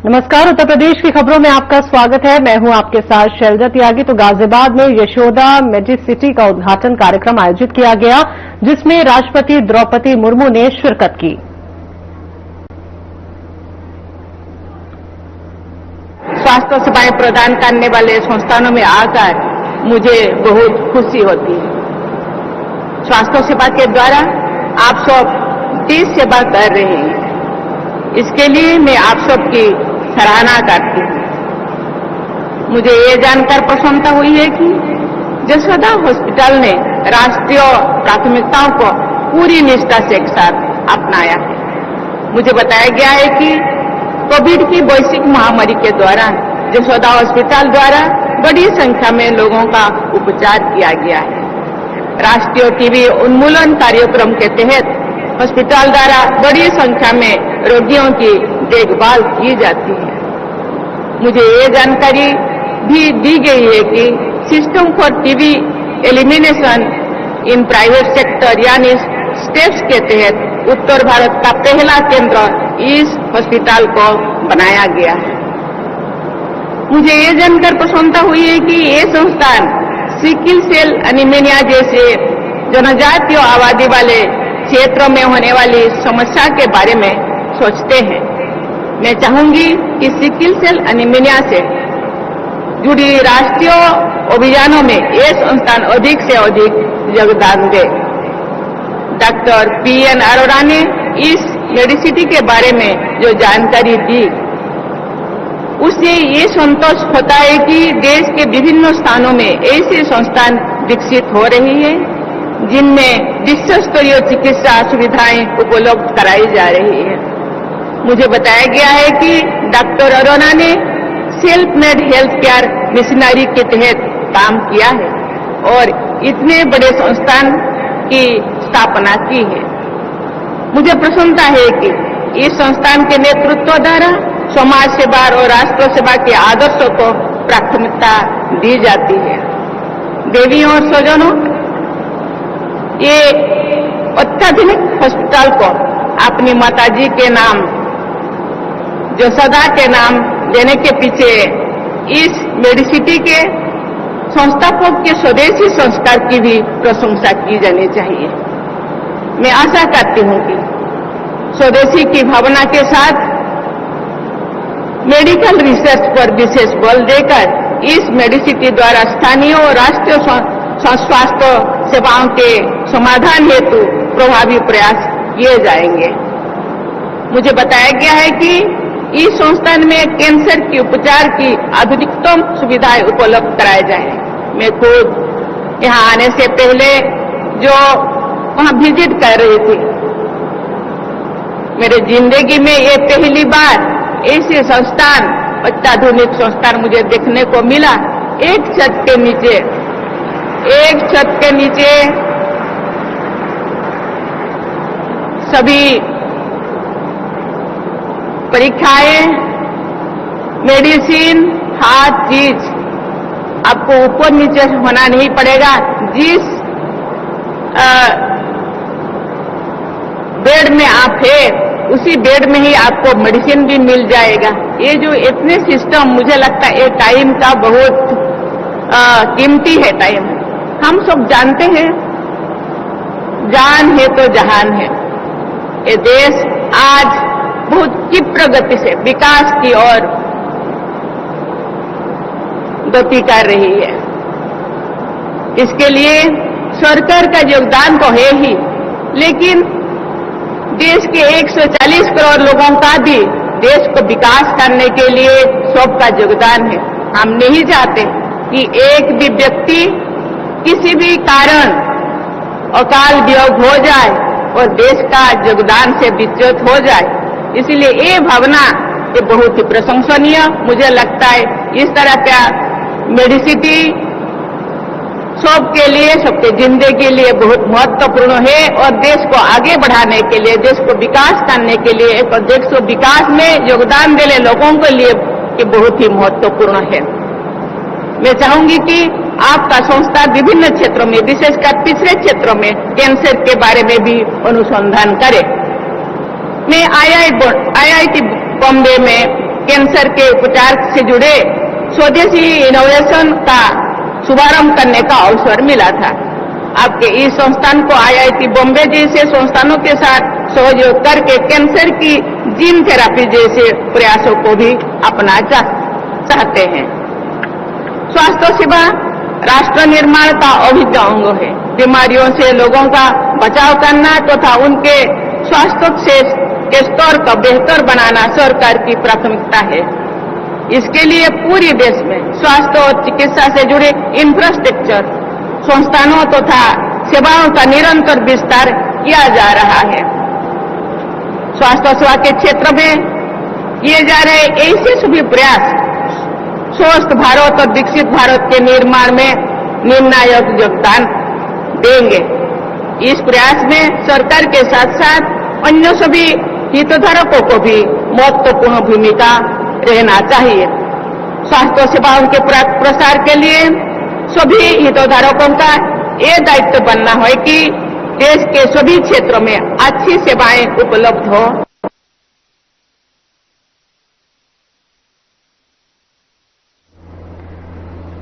नमस्कार, उत्तर प्रदेश की खबरों में आपका स्वागत है। मैं हूं आपके साथ शैलजा त्यागी। तो गाजियाबाद में यशोदा मेडिसिटी का उद्घाटन कार्यक्रम आयोजित किया गया, जिसमें राष्ट्रपति द्रौपदी मुर्मू ने शिरकत की। स्वास्थ्य सेवाएं प्रदान करने वाले संस्थानों में आकर मुझे बहुत खुशी होती है। स्वास्थ्य सेवा के द्वारा आप सब देश सेवा कर रहे हैं, इसके लिए मैं आप सबकी सराहना करती हूँ। मुझे ये जानकर प्रसन्नता हुई है कि यशोदा हॉस्पिटल ने राष्ट्रीय प्राथमिकताओं को पूरी निष्ठा से एक साथ अपनाया है। मुझे बताया गया है कि कोविड की वैश्विक महामारी के दौरान यशोदा हॉस्पिटल द्वारा बड़ी संख्या में लोगों का उपचार किया गया है। राष्ट्रीय टीबी उन्मूलन कार्यक्रम के तहत हॉस्पिटल द्वारा बड़ी संख्या में रोगियों की देखभाल की जाती है। मुझे ये जानकारी भी दी गई है कि system for TB elimination in private sector यानी स्टेप्स के तहत उत्तर भारत का पहला केंद्र इस हॉस्पिटल को बनाया गया है। मुझे ये जानकर प्रसन्नता हुई है कि ये संस्थान सिकिल सेल एनीमिया जैसे जनजातीय आबादी वाले क्षेत्रों में होने वाली समस्या के बारे में सोचते हैं। मैं चाहूंगी कि सिकिल सेल एनीमिया से जुड़ी राष्ट्रीय अभियानों में ये संस्थान अधिक से अधिक योगदान दे। डॉक्टर पीएन अरोड़ा ने इस मेडिसिटी के बारे में जो जानकारी दी, उससे ये संतोष होता है कि देश के विभिन्न स्थानों में ऐसे संस्थान विकसित हो रही है, जिनमें विश्व स्तरीय चिकित्सा सुविधाएं उपलब्ध कराई जा रही है। मुझे बताया गया है कि डॉक्टर अरोड़ा ने self made health care missionary के तहत काम किया है और इतने बड़े संस्थान की स्थापना की है। मुझे प्रसन्नता है कि इस संस्थान के नेतृत्व द्वारा समाज सेवा और राष्ट्र सेवा के आदर्शों को प्राथमिकता दी जाती है। देवियों और स्वजनों, ये अत्याधुनिक हॉस्पिटल को अपनी माताजी के नाम यशोदा के नाम देने के पीछे इस मेडिसिटी के संस्थापक के स्वदेशी संस्कार की भी प्रशंसा की जानी चाहिए। मैं आशा करती हूं कि स्वदेशी की भावना के साथ मेडिकल रिसर्च पर विशेष बल देकर इस मेडिसिटी द्वारा स्थानीय और राष्ट्रीय स्वास्थ्य सेवाओं के समाधान हेतु प्रभावी प्रयास किए जाएंगे। मुझे बताया गया है कि इस संस्थान में कैंसर के उपचार की आधुनिकतम सुविधाएं उपलब्ध कराई जाए। मैं खुद यहाँ आने से पहले जो वहाँ विजिट कर रही थी, मेरे जिंदगी में ये पहली बार ऐसे संस्थान, अत्याधुनिक संस्थान मुझे देखने को मिला। एक छत के नीचे सभी परीक्षाएं, मेडिसिन, हर चीज आपको ऊपर नीचे होना नहीं पड़ेगा। जिस बेड में आप है, उसी बेड में ही आपको मेडिसिन भी मिल जाएगा। ये जो इतने सिस्टम, मुझे लगता है ये टाइम का बहुत कीमती है टाइम। हम सब जानते हैं, जान है तो जहान है। ये देश आज बहुत तीव्र गति से विकास की ओर गति कर रही है। इसके लिए सरकार का योगदान तो है ही, लेकिन देश के 140 करोड़ लोगों का भी देश को विकास करने के लिए सबका योगदान है। हम नहीं चाहते कि एक भी व्यक्ति किसी भी कारण अकाल वियोग हो जाए और देश का योगदान से विच्युत हो जाए। इसलिए ये भावना ये बहुत ही प्रशंसनीय मुझे लगता है। इस तरह का मेडिसिटी सबके लिए, सबके जिंदगी के लिए बहुत महत्वपूर्ण है और देश को आगे बढ़ाने के लिए, देश को विकास करने के लिए, एक देश को विकास में योगदान देने लोगों के लिए ये बहुत ही महत्वपूर्ण है। मैं चाहूंगी कि आपका संस्था विभिन्न क्षेत्रों में, विशेषकर पिछड़े क्षेत्रों में कैंसर के बारे में भी अनुसंधान करे। मैं IIT बॉम्बे में कैंसर के उपचार से जुड़े स्वदेशी इनोवेशन का शुभारंभ करने का अवसर मिला था। आपके इस संस्थान को IIT बॉम्बे जैसे संस्थानों के साथ सहयोग करके कैंसर की जीन थेरेपी जैसे प्रयासों को भी अपना चाहते हैं। स्वास्थ्य सेवा राष्ट्र निर्माण का अभिन्न अंग है। बीमारियों से लोगों का बचाव करना तथा उनके स्वास्थ्य के स्तर को बेहतर बनाना सरकार की प्राथमिकता है। इसके लिए पूरे देश में स्वास्थ्य और चिकित्सा से जुड़े इंफ्रास्ट्रक्चर, संस्थानों तथा सेवाओं का निरंतर विस्तार किया जा रहा है। स्वास्थ्य सेवा के क्षेत्र में किए जा रहे ऐसे सभी प्रयास स्वस्थ भारत और विकसित भारत के निर्माण में निर्णायक योगदान देंगे। इस प्रयास में सरकार के साथ साथ अन्य सभी हितधारकों को भी महत्वपूर्ण भूमिका रहना चाहिए। स्वास्थ्य सेवाओं के प्रसार के लिए सभी हितधारकों का ये दायित्व बनना है कि देश के सभी क्षेत्रों में अच्छी सेवाएं उपलब्ध हो।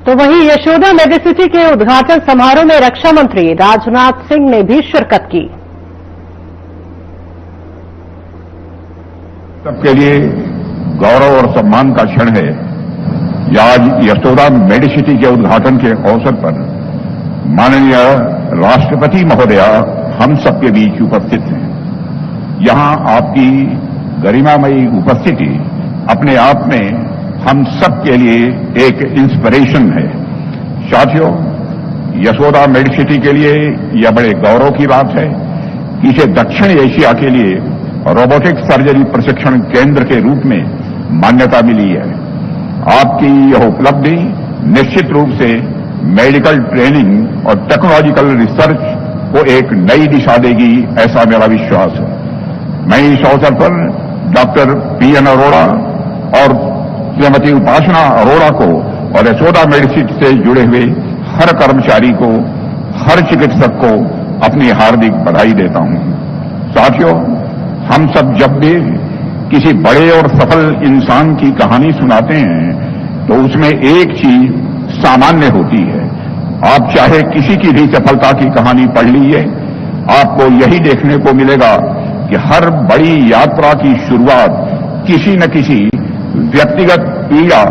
तो वहीं यशोदा मेडिसिटी के उद्घाटन समारोह में रक्षा मंत्री राजनाथ सिंह ने भी शिरकत की। सबके लिए गौरव और सम्मान का क्षण है। आज यशोदा मेडिसिटी के उद्घाटन के अवसर पर माननीय राष्ट्रपति महोदया हम सबके बीच उपस्थित हैं। यहां आपकी गरिमामयी उपस्थिति अपने आप में हम सब के लिए एक इंस्पिरेशन है। साथियों, यशोदा मेडिसिटी के लिए यह बड़े गौरव की बात है कि इसे दक्षिण एशिया के लिए रोबोटिक सर्जरी प्रशिक्षण केंद्र के रूप में मान्यता मिली है। आपकी यह उपलब्धि निश्चित रूप से मेडिकल ट्रेनिंग और टेक्नोलॉजिकल रिसर्च को एक नई दिशा देगी, ऐसा मेरा विश्वास है। मैं इस अवसर पर डॉक्टर PN अरोड़ा और श्रीमती उपासना अरोड़ा को और यशोदा मेडिसिटी से जुड़े हुए हर कर्मचारी को, हर चिकित्सक को अपनी हार्दिक बधाई देता हूं। साथियों, हम सब जब भी किसी बड़े और सफल इंसान की कहानी सुनाते हैं तो उसमें एक चीज सामान्य होती है। आप चाहे किसी की भी सफलता की कहानी पढ़ लीजिए, आपको यही देखने को मिलेगा कि हर बड़ी यात्रा की शुरुआत किसी न किसी व्यक्तिगत पीड़ा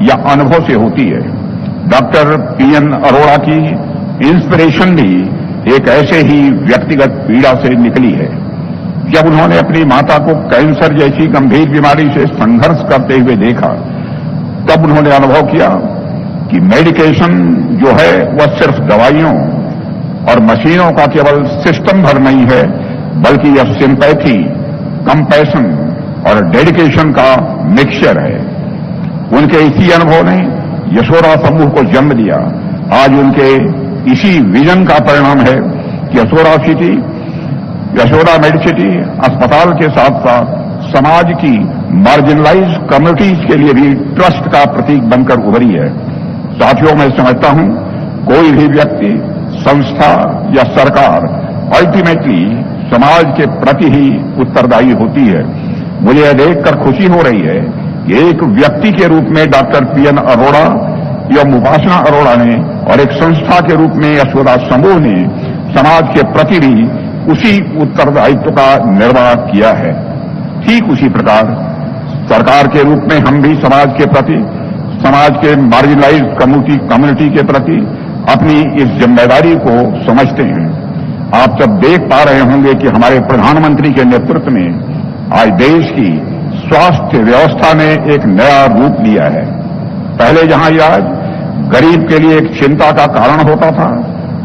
या अनुभव से होती है। डॉक्टर PN अरोड़ा की इंस्पिरेशन भी एक ऐसे ही व्यक्तिगत पीड़ा से निकली है। जब उन्होंने अपनी माता को कैंसर जैसी गंभीर बीमारी से संघर्ष करते हुए देखा, तब उन्होंने अनुभव किया कि मेडिकेशन जो है वह सिर्फ दवाइयों और मशीनों का केवल सिस्टम भर नहीं है, बल्कि यह सिंपैथी, कंपैशन और डेडिकेशन का मिक्सचर है। उनके इसी अनुभव ने यशोदा समूह को जन्म दिया। आज उनके इसी विजन का परिणाम है कि यशोदा मेडिसिटी अस्पताल के साथ साथ समाज की मार्जिनलाइज कम्युनिटीज के लिए भी ट्रस्ट का प्रतीक बनकर उभरी है। साथियों, मैं समझता हूं कोई भी व्यक्ति, संस्था या सरकार अल्टीमेटली समाज के प्रति ही उत्तरदायी होती है। मुझे यह देखकर खुशी हो रही है कि एक व्यक्ति के रूप में डॉक्टर PN अरोड़ा एवं उपासना अरोड़ा ने और एक संस्था के रूप में यशोदा समूह ने समाज के प्रति भी उसी उत्तरदायित्व का निर्वाह किया है। ठीक उसी प्रकार सरकार के रूप में हम भी समाज के प्रति, समाज के मार्जिनलाइज्ड कम्युनिटी के प्रति अपनी इस जिम्मेदारी को समझते हैं। आप सब देख पा रहे होंगे कि हमारे प्रधानमंत्री के नेतृत्व में आज देश की स्वास्थ्य व्यवस्था ने एक नया रूप लिया है। पहले जहां इलाज गरीब के लिए एक चिंता का कारण होता था,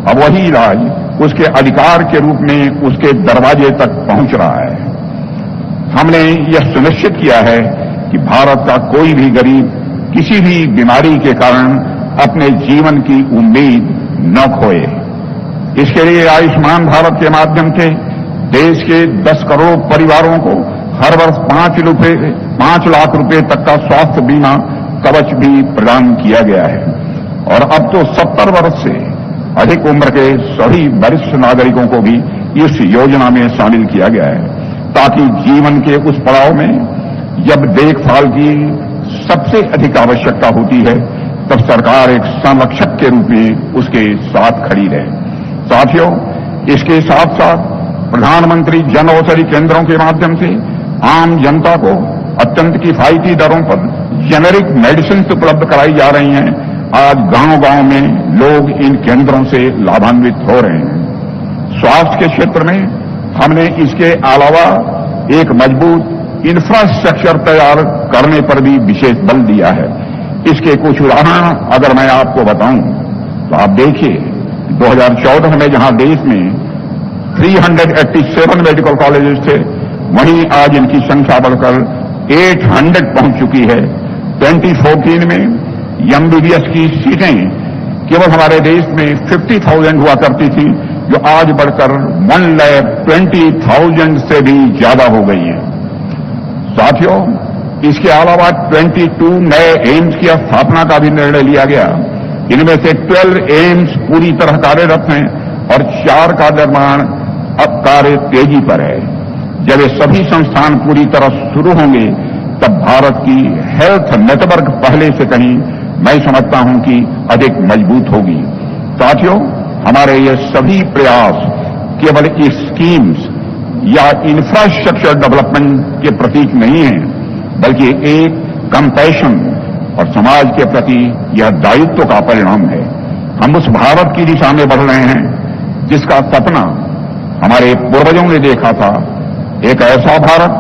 अब वही इलाज उसके अधिकार के रूप में उसके दरवाजे तक पहुंच रहा है। हमने यह सुनिश्चित किया है कि भारत का कोई भी गरीब किसी भी बीमारी के कारण अपने जीवन की उम्मीद न खोए। इसके लिए आयुष्मान भारत के माध्यम से देश के 10 करोड़ परिवारों को हर वर्ष 5 लाख रुपए तक का स्वास्थ्य बीमा कवच भी प्रदान किया गया है। और अब तो 70 वर्ष से अधिक उम्र के सभी वरिष्ठ नागरिकों को भी इस योजना में शामिल किया गया है, ताकि जीवन के उस पड़ाव में जब देखभाल की सबसे अधिक आवश्यकता होती है तब सरकार एक संरक्षक के रूप में उसके साथ खड़ी रहे। साथियों, इसके साथ साथ प्रधानमंत्री जन औषधि केंद्रों के माध्यम से आम जनता को अत्यंत किफायती दरों पर जेनेरिक मेडिसिन उपलब्ध कराई जा रही हैं। आज गांव-गांव में लोग इन केंद्रों से लाभान्वित हो रहे हैं। स्वास्थ्य के क्षेत्र में हमने इसके अलावा एक मजबूत इंफ्रास्ट्रक्चर तैयार करने पर भी विशेष बल दिया है। इसके कुछ उदाहरण अगर मैं आपको बताऊं तो आप देखिए, 2014 में जहां देश में 387 मेडिकल कॉलेजेस थे, वहीं आज इनकी संख्या बढ़कर 800 पहुंच चुकी है। 2014 में एमबीबीएस की सीटें केवल हमारे देश में 50,000 हुआ करती थी, जो आज बढ़कर 1,20,000 से भी ज्यादा हो गई है। साथियों, इसके अलावा 22 नए एम्स की स्थापना का भी निर्णय लिया गया। इनमें से 12 एम्स पूरी तरह कार्यरत हैं और 4 का निर्माण अब कार्य तेजी पर है। जब ये सभी संस्थान पूरी तरह शुरू होंगे तब भारत की हेल्थ नेटवर्क पहले से कहीं मैं समझता हूं कि अधिक मजबूत होगी। साथियों, हमारे ये सभी प्रयास केवल इस स्कीम्स या इंफ्रास्ट्रक्चर डेवलपमेंट के प्रतीक नहीं हैं, बल्कि एक कंपैशन और समाज के प्रति यह दायित्व का परिणाम है। हम उस भारत की दिशा में बढ़ रहे हैं जिसका सपना हमारे पूर्वजों ने देखा था, एक ऐसा भारत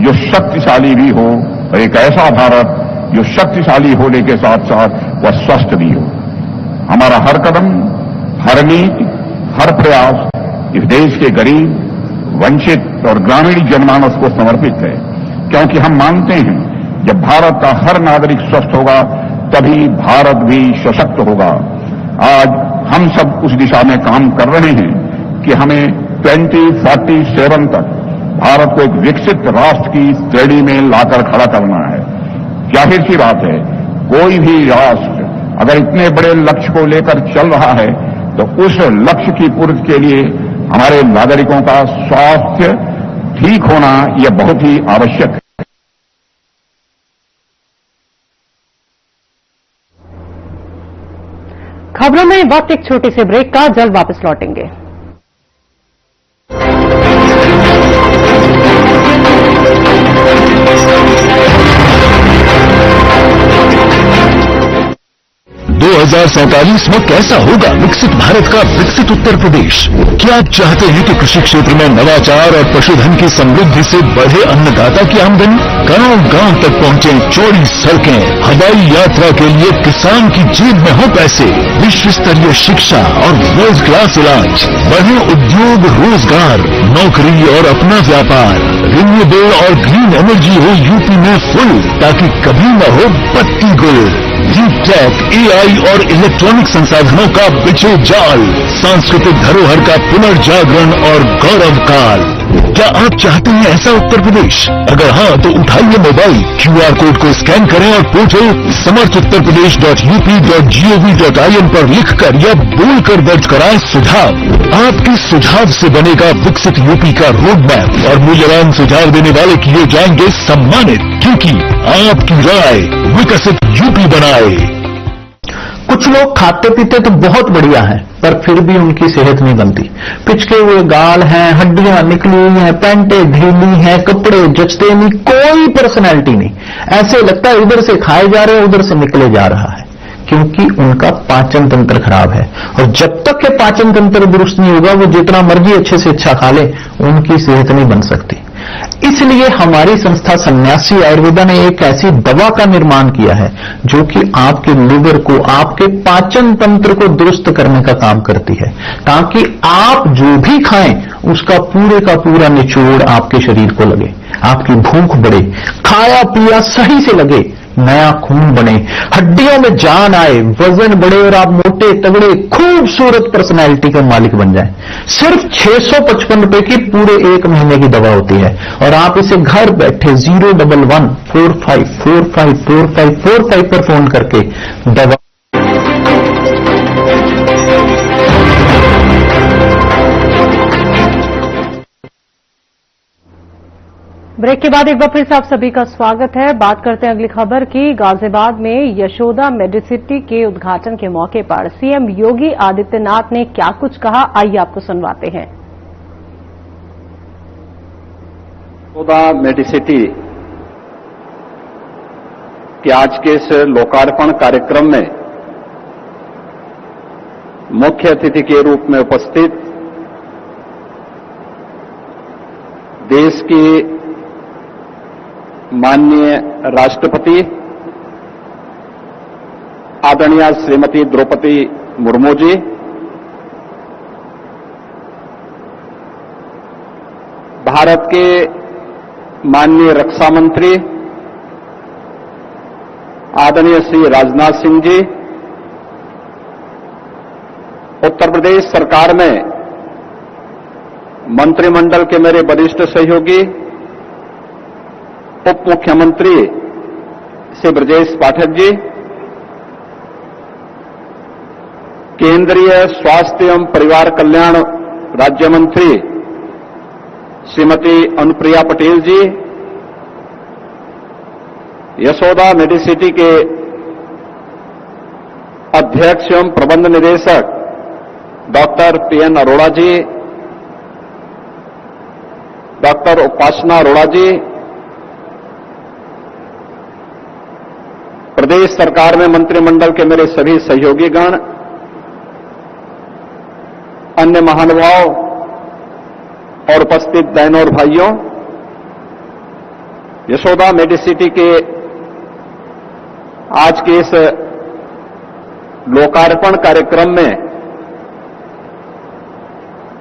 जो शक्तिशाली भी हो और एक ऐसा भारत जो शक्तिशाली होने के साथ साथ वह स्वस्थ भी हो। हमारा हर कदम, हर नीति, हर प्रयास इस देश के गरीब, वंचित और ग्रामीण जनमानस को समर्पित है, क्योंकि हम मानते हैं जब भारत का हर नागरिक स्वस्थ होगा तभी भारत भी सशक्त होगा। आज हम सब उस दिशा में काम कर रहे हैं कि हमें 2047 तक भारत को एक विकसित राष्ट्र की श्रेणी में लाकर खड़ा करना है। जाहिर सी बात है, कोई भी राष्ट्र अगर इतने बड़े लक्ष्य को लेकर चल रहा है तो उस लक्ष्य की पूर्ति के लिए हमारे नागरिकों का स्वास्थ्य ठीक होना यह बहुत ही आवश्यक है। खबरों में वक्त एक छोटे से ब्रेक का, जल्द वापस लौटेंगे। में कैसा होगा विकसित भारत का विकसित उत्तर प्रदेश? क्या आप चाहते हैं कि कृषि क्षेत्र में नवाचार और पशुधन की समृद्धि से बढ़े अन्नदाता की आमदनी? गांव-गांव तक पहुंचे चौड़ी सड़कें, हवाई यात्रा के लिए किसान की जेब में हो पैसे, विश्व स्तरीय शिक्षा और वर्ल्ड क्लास इलाज, बढ़े उद्योग, रोजगार, नौकरी और अपना व्यापार, रिन्यूएबल और ग्रीन एनर्जी हो यूपी में फुल, ताकि कभी न हो पत्ती गुल। डीप टेक, एआई और इलेक्ट्रॉनिक संसाधनों का बिछे जाल, सांस्कृतिक धरोहर का पुनर्जागरण और गौरव काल। क्या आप चाहते हैं ऐसा उत्तर प्रदेश? अगर हाँ तो उठाइए मोबाइल, क्यूआर कोड को स्कैन करें और पोर्टल samarthuttarpradesh.up.gov.in पर लिखकर या बोलकर दर्ज कराएं सुझाव। आपके सुझाव से बनेगा विकसित यूपी का रोड मैप और मूल्यवान सुझाव देने वाले किए जाएंगे सम्मानित, क्योंकि आपकी राय विकसित यूपी बनाए। कुछ लोग खाते पीते तो बहुत बढ़िया हैं, पर फिर भी उनकी सेहत नहीं बनती। पिचके हुए गाल हैं, हड्डियां निकली हुई हैं, पैंटें ढीली हैं, कपड़े जचते नहीं, कोई पर्सनैलिटी नहीं। ऐसे लगता है इधर से खाए जा रहे हैं, उधर से निकले जा रहा है, क्योंकि उनका पाचन तंत्र खराब है। और जब तक के पाचन तंत्र दुरुस्त नहीं होगा, वो जितना मर्जी अच्छे से अच्छा खा ले, उनकी सेहत नहीं बन सकती। इसलिए हमारी संस्था सन्यासी आयुर्वेदा ने एक ऐसी दवा का निर्माण किया है जो कि आपके लिवर को, आपके पाचन तंत्र को दुरुस्त करने का काम करती है, ताकि आप जो भी खाएं उसका पूरे का पूरा निचोड़ आपके शरीर को लगे, आपकी भूख बढ़े, खाया पिया सही से लगे, नया खून बने, हड्डियों में जान आए, वजन बढ़े और आप मोटे तगड़े खूबसूरत पर्सनैलिटी के मालिक बन जाएं। सिर्फ 655 रुपए की पूरे 1 महीने की दवा होती है और आप इसे घर बैठे 01145454545 पर फोन करके दवा ब्रेक के बाद एक बार फिर से आप सभी का स्वागत है। बात करते हैं अगली खबर की। गाजियाबाद में यशोदा मेडिसिटी के उद्घाटन के मौके पर सीएम योगी आदित्यनाथ ने क्या कुछ कहा, आइए आपको सुनवाते हैं। यशोदा मेडिसिटी के आज के इस लोकार्पण कार्यक्रम में मुख्य अतिथि के रूप में उपस्थित देश की माननीय राष्ट्रपति आदरणीय श्रीमती द्रौपदी मुर्मू जी, भारत के माननीय रक्षा मंत्री आदरणीय श्री राजनाथ सिंह जी, उत्तर प्रदेश सरकार में मंत्रिमंडल के मेरे वरिष्ठ सहयोगी उप मुख्यमंत्री श्री ब्रजेश पाठक जी, केंद्रीय स्वास्थ्य एवं परिवार कल्याण राज्य मंत्री श्रीमती अनुप्रिया पटेल जी, यशोदा मेडिसिटी के अध्यक्ष एवं प्रबंध निदेशक डॉक्टर पीएन अरोड़ा जी, डॉक्टर उपासना अरोड़ा जी, प्रदेश सरकार में मंत्रिमंडल के मेरे सभी सहयोगीगण, अन्य महानुभाव और उपस्थित बहनों और भाइयों, यशोदा मेडिसिटी के आज के इस लोकार्पण कार्यक्रम में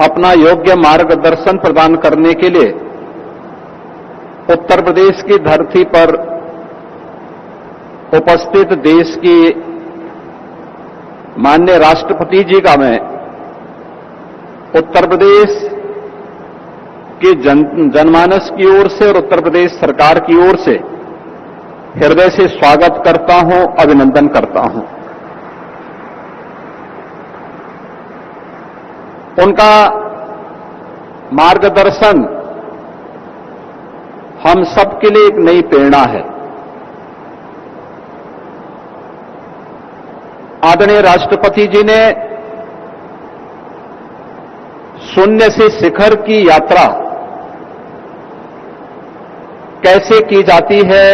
अपना योग्य मार्गदर्शन प्रदान करने के लिए उत्तर प्रदेश की धरती पर उपस्थित देश की माननीय राष्ट्रपति जी का मैं उत्तर प्रदेश के जनमानस की ओर से और उत्तर प्रदेश सरकार की ओर से हृदय से स्वागत करता हूं, अभिनंदन करता हूं। उनका मार्गदर्शन हम सबके लिए एक नई प्रेरणा है। आदरणीय राष्ट्रपति जी ने शून्य से शिखर की यात्रा कैसे की जाती है,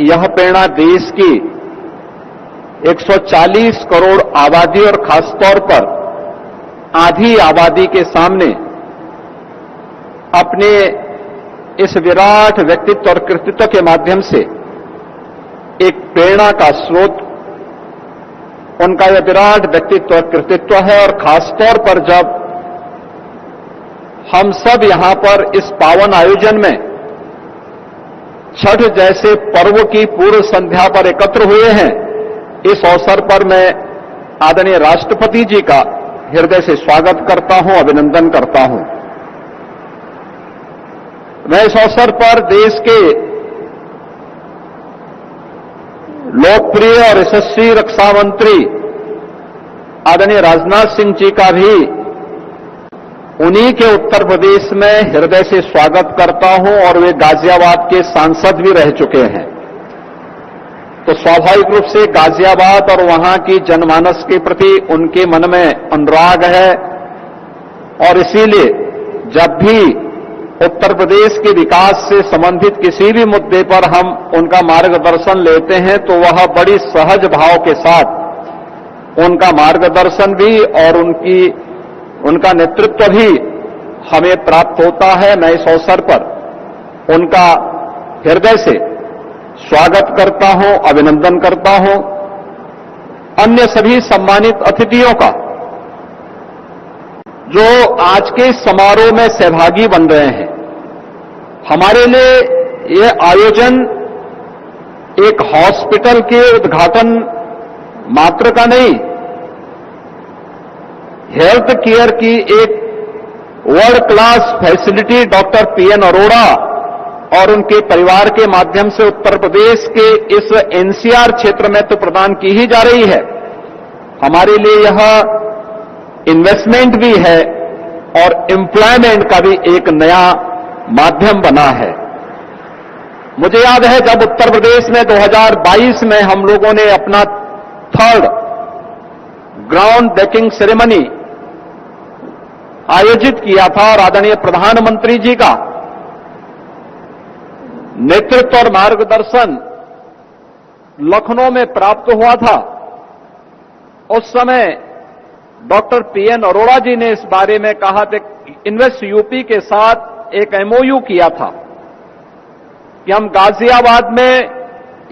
यह प्रेरणा देश की 140 करोड़ आबादी और खासतौर पर आधी आबादी के सामने अपने इस विराट व्यक्तित्व और कृतित्व के माध्यम से एक प्रेरणा का स्रोत उनका यह विराट व्यक्तित्व और कृतित्व है। और खासतौर पर जब हम सब यहां पर इस पावन आयोजन में छठ जैसे पर्व की पूर्व संध्या पर एकत्र हुए हैं, इस अवसर पर मैं आदरणीय राष्ट्रपति जी का हृदय से स्वागत करता हूं, अभिनंदन करता हूं। मैं इस अवसर पर देश के लोकप्रिय और यशस्वी रक्षा मंत्री आदरणीय राजनाथ सिंह जी का भी उन्हीं के उत्तर प्रदेश में हृदय से स्वागत करता हूं और वे गाजियाबाद के सांसद भी रह चुके हैं। तो स्वाभाविक रूप से गाजियाबाद और वहां की जनमानस के प्रति उनके मन में अनुराग है और इसीलिए जब भी उत्तर प्रदेश के विकास से संबंधित किसी भी मुद्दे पर हम उनका मार्गदर्शन लेते हैं तो वह बड़ी सहज भाव के साथ उनका मार्गदर्शन भी और उनका नेतृत्व भी हमें प्राप्त होता है। मैं इस अवसर पर उनका हृदय से स्वागत करता हूं, अभिनंदन करता हूं। अन्य सभी सम्मानित अतिथियों का जो आज के समारोह में सहभागी बन रहे हैं, हमारे लिए यह आयोजन एक हॉस्पिटल के उद्घाटन मात्र का नहीं, हेल्थ केयर की एक world class facility doctor PN Arora और उनके परिवार के माध्यम से उत्तर प्रदेश के इस एनसीआर क्षेत्र में तो प्रदान की ही जा रही है। हमारे लिए यह इन्वेस्टमेंट भी है और एम्प्लॉयमेंट का भी एक नया माध्यम बना है। मुझे याद है जब उत्तर प्रदेश में 2022 में हम लोगों ने अपना 3rd ग्राउंड ब्रेकिंग सेरेमनी आयोजित किया था और आदरणीय प्रधानमंत्री जी का नेतृत्व और मार्गदर्शन लखनऊ में प्राप्त हुआ था। उस समय डॉक्टर पीएन अरोड़ा जी ने इस बारे में कहा था, इन्वेस्ट यूपी के साथ एक एमओयू किया था कि हम गाजियाबाद में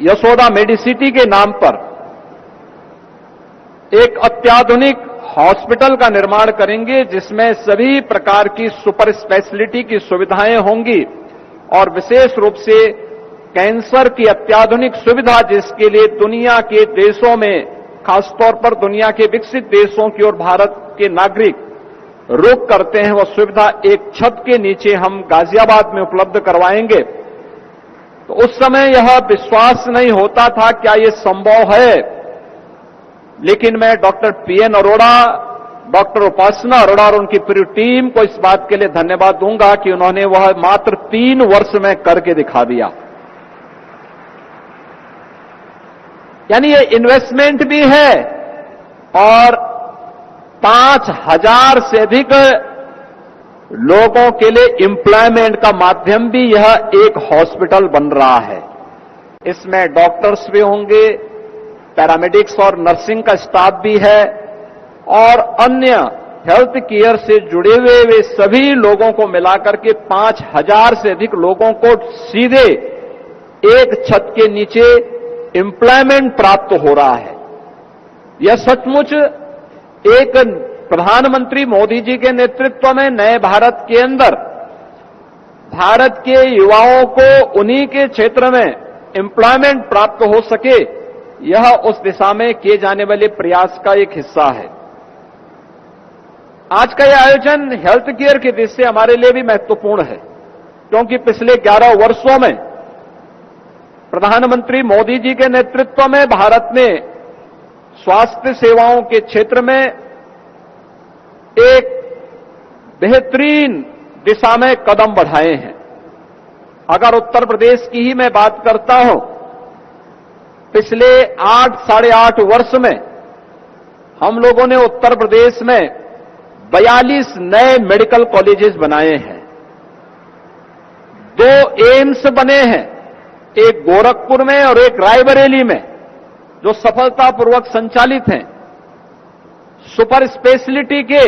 यशोदा मेडिसिटी के नाम पर एक अत्याधुनिक हॉस्पिटल का निर्माण करेंगे जिसमें सभी प्रकार की सुपर स्पेशलिटी की सुविधाएं होंगी और विशेष रूप से कैंसर की अत्याधुनिक सुविधा जिसके लिए दुनिया के देशों में, खासतौर पर दुनिया के विकसित देशों की ओर भारत के नागरिक रुख करते हैं, वह सुविधा एक छत के नीचे हम गाजियाबाद में उपलब्ध करवाएंगे। तो उस समय यह विश्वास नहीं होता था क्या यह संभव है, लेकिन मैं डॉक्टर पीएन अरोड़ा, डॉक्टर उपासना अरोड़ा और उनकी पूरी टीम को इस बात के लिए धन्यवाद दूंगा कि उन्होंने वह मात्र 3 वर्ष में करके दिखा दिया। यानी ये इन्वेस्टमेंट भी है और 5000 से अधिक लोगों के लिए एम्प्लॉयमेंट का माध्यम भी यह एक हॉस्पिटल बन रहा है। इसमें डॉक्टर्स भी होंगे, पैरामेडिक्स और नर्सिंग का स्टाफ भी है और अन्य हेल्थ केयर से जुड़े हुए वे सभी लोगों को मिलाकर के 5000 से अधिक लोगों को सीधे एक छत के नीचे एम्प्लॉयमेंट प्राप्त हो रहा है। यह सचमुच एक प्रधानमंत्री मोदी जी के नेतृत्व में नए भारत के अंदर भारत के युवाओं को उन्हीं के क्षेत्र में एम्प्लॉयमेंट प्राप्त हो सके, यह उस दिशा में किए जाने वाले प्रयास का एक हिस्सा है। आज का यह आयोजन हेल्थ केयर की दृष्टि से हमारे लिए भी महत्वपूर्ण है, क्योंकि पिछले 11 वर्षों में प्रधानमंत्री मोदी जी के नेतृत्व में भारत ने स्वास्थ्य सेवाओं के क्षेत्र में एक बेहतरीन दिशा में कदम बढ़ाए हैं। अगर उत्तर प्रदेश की ही मैं बात करता हूं, पिछले 8 साढ़े 8 वर्ष में हम लोगों ने उत्तर प्रदेश में 42 नए मेडिकल कॉलेजेस बनाए हैं, 2 एम्स बने हैं, एक गोरखपुर में और एक रायबरेली में, जो सफलतापूर्वक संचालित हैं। सुपर स्पेशलिटी के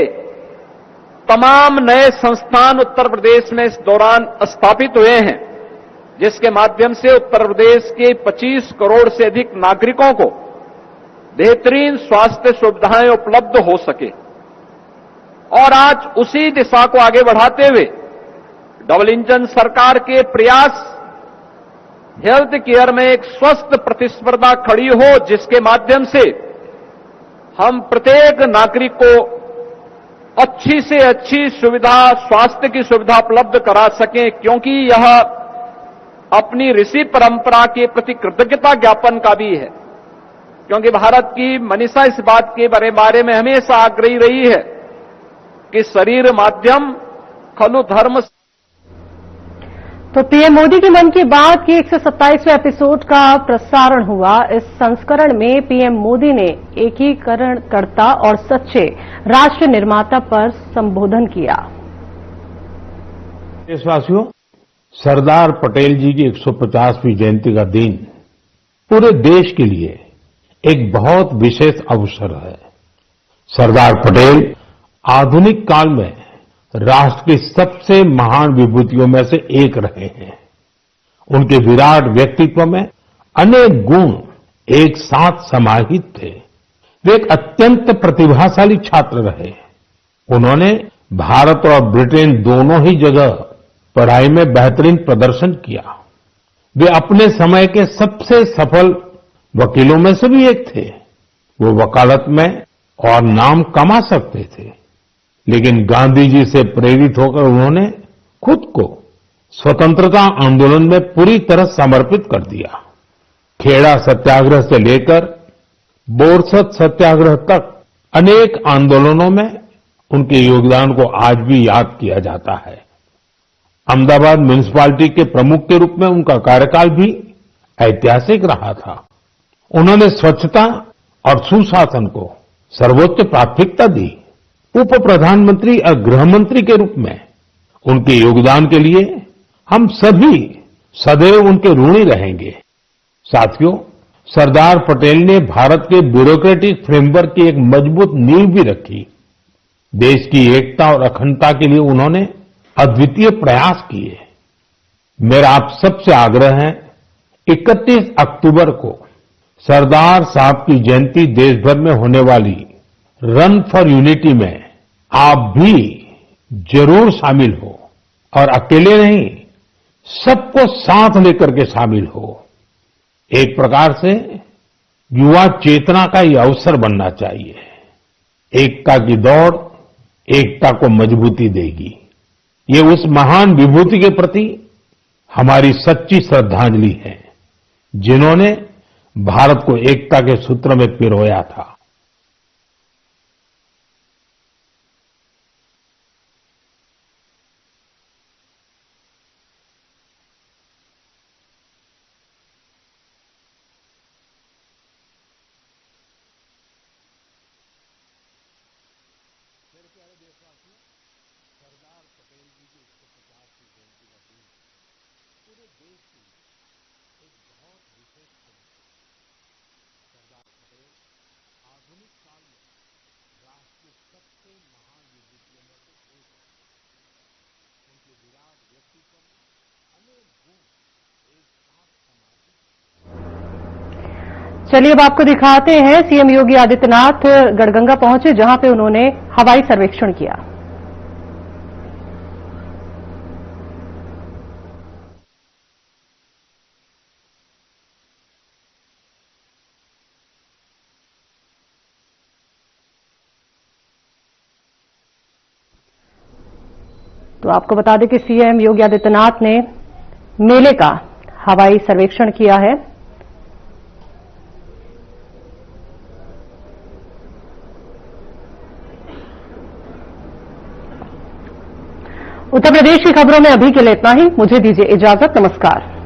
तमाम नए संस्थान उत्तर प्रदेश में इस दौरान स्थापित हुए हैं, जिसके माध्यम से उत्तर प्रदेश के 25 करोड़ से अधिक नागरिकों को बेहतरीन स्वास्थ्य सुविधाएं उपलब्ध हो सके। और आज उसी दिशा को आगे बढ़ाते हुए डबल इंजन सरकार के प्रयास हेल्थ केयर में एक स्वस्थ प्रतिस्पर्धा खड़ी हो, जिसके माध्यम से हम प्रत्येक नागरिक को अच्छी से अच्छी सुविधा, स्वास्थ्य की सुविधा उपलब्ध करा सकें, क्योंकि यह अपनी ऋषि परंपरा के प्रति कृतज्ञता ज्ञापन का भी है। क्योंकि भारत की मनीषा इस बात के बारे में हमेशा आग्रही रही है कि शरीर माध्यम खलु धर्म। तो पीएम मोदी की मन की बात की 127वें एपिसोड का प्रसारण हुआ। इस संस्करण में पीएम मोदी ने एकीकरणकर्ता और सच्चे राष्ट्र निर्माता पर संबोधन किया। देशवासियों, सरदार पटेल जी की 150वीं जयंती का दिन पूरे देश के लिए एक बहुत विशेष अवसर है। सरदार पटेल आधुनिक काल में राष्ट्र की सबसे महान विभूतियों में से एक रहे हैं। उनके विराट व्यक्तित्व में अनेक गुण एक साथ समाहित थे। वे एक अत्यंत प्रतिभाशाली छात्र रहे। उन्होंने भारत और ब्रिटेन दोनों ही जगह पढ़ाई में बेहतरीन प्रदर्शन किया। वे अपने समय के सबसे सफल वकीलों में से भी एक थे। वो वकालत में और नाम कमा सकते थे, लेकिन गांधी जी से प्रेरित होकर उन्होंने खुद को स्वतंत्रता आंदोलन में पूरी तरह समर्पित कर दिया। खेड़ा सत्याग्रह से लेकर बोरसद सत्याग्रह तक अनेक आंदोलनों में उनके योगदान को आज भी याद किया जाता है। अहमदाबाद म्यूनिसिपैलिटी के प्रमुख के रूप में उनका कार्यकाल भी ऐतिहासिक रहा था। उन्होंने स्वच्छता और सुशासन को सर्वोच्च प्राथमिकता दी। उप प्रधानमंत्री और गृह मंत्री के रूप में उनके योगदान के लिए हम सभी सदैव उनके ऋणी रहेंगे। साथियों, सरदार पटेल ने भारत के ब्यूरोक्रेटिक फ्रेमवर्क की एक मजबूत नींव भी रखी। देश की एकता और अखंडता के लिए उन्होंने अद्वितीय प्रयास किए। मेरा आप सबसे आग्रह है, 31 अक्टूबर को सरदार साहब की जयंती देश भर में होने वाली रन फॉर यूनिटी में आप भी जरूर शामिल हो और अकेले नहीं, सबको साथ लेकर के शामिल हो। एक प्रकार से युवा चेतना का ये अवसर बनना चाहिए। एकता की दौड़ एकता को मजबूती देगी। ये उस महान विभूति के प्रति हमारी सच्ची श्रद्धांजलि है, जिन्होंने भारत को एकता के सूत्र में पिरोया था। चलिए अब आपको दिखाते हैं, सीएम योगी आदित्यनाथ गढ़गंगा पहुंचे, जहां पे उन्होंने हवाई सर्वेक्षण किया। तो आपको बता दें कि सीएम योगी आदित्यनाथ ने मेले का हवाई सर्वेक्षण किया है। उत्तर प्रदेश की खबरों में अभी के लिए इतना ही। मुझे दीजिए इजाजत। नमस्कार।